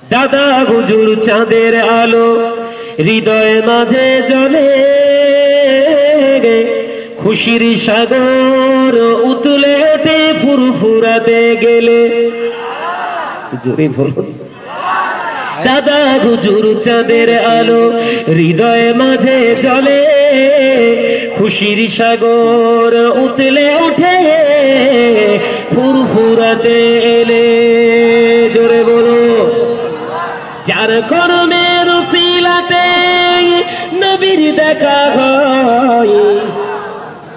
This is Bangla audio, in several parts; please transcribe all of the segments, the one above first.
দাদা হুজুর চাঁদের আলো হৃদয় মাঝে জ্বলে, খুশির সাগর উতলে ওঠে ফুরফুরাতে গেলে। জোরে বলুন। দাদা হুজুর চাঁদের আলো হৃদয় মাঝে জ্বলে, খুশির সাগর উতলে ওঠে ফুরফুরাতে এলে। জোরে বলো। যার কর্মের উসিলাতে নবীর দেখা হয়,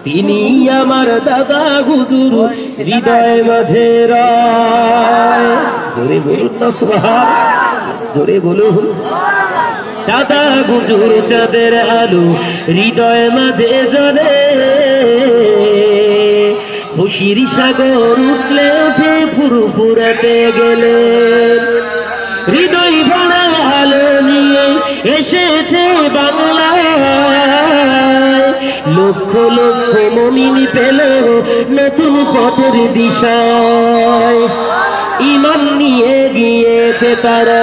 তিনি আমার দাদা হুজুর হৃদয় মাঝে রয়। জোরে বলুন না সুবহান, জোরে বলুন। দাদা হুজুর চাঁদের আলো হৃদয় মাঝে জ্বলে, খুশির সাগর উঠলে ওঠে ফুরফুরাতে গেলে। হৃদয় ভরা আলো নিয়ে এসেছে বাংলায়, লক্ষ লক্ষ মুমিন পেল নতুন পথের দিশায়। ঈমান নিয়ে গিয়েছে তারা,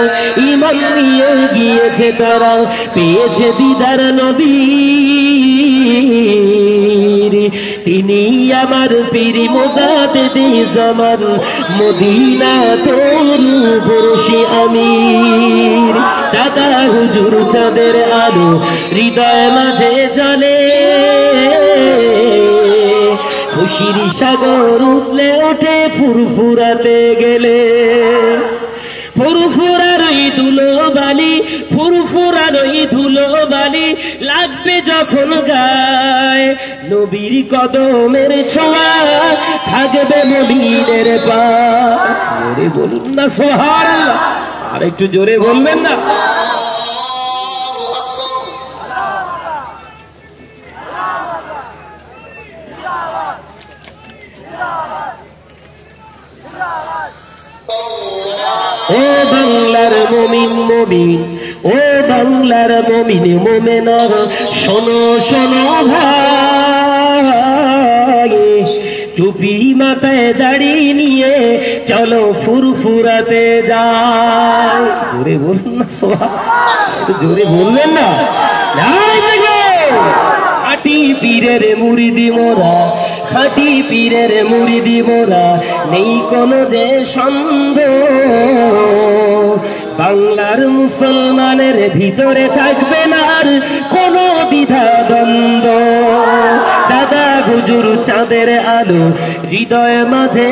ঈমান নিয়ে গিয়েছে তারা, পেয়েছে দিদার নবীর। তিনি আমার পীর মুজাদ্দিদ জামান, মদিনা তোর বরশি আমির। দাদা হুজুর চাঁদের আলো হৃদয় মাঝে জ্বলে, খুশির সাগর উঠলে ওঠে ফুরফুরাতে গেলে। ফুরফুরার ওই ধুলো বালি, ফুরফুরার ওই ধুলো বালি লাগবে যখন গায়, নবীর কদমের ছোঁয়া থাকবে মুমিনের পায়। জোরে বলুন না সুবহানাল্লাহ, আর একটু জোরে বলবেন না? ও বাংলার মুমিন মুমিন, ও বাংলার মুমিন মুমিনা, শোনো শোনো ভাই, টুপি মাথায় দাড়ি নিয়ে চলো ফুরফুরাতে যাই। জোরে বলুন না সুবহানাল্লাহ, জোরে বলবেন না? খাঁটি পীরের মুরিদি মোরা, খাঁটি পীরের মুরিদি মোরা, নেই কোনো যে সন্দেহ। বাংলার মুসলমানের ভিতরে থাকবে না আর কোনো দ্বিধা দ্বন্দ্ব। দাদা হুজুর চাঁদের আলো হৃদয় মাঝে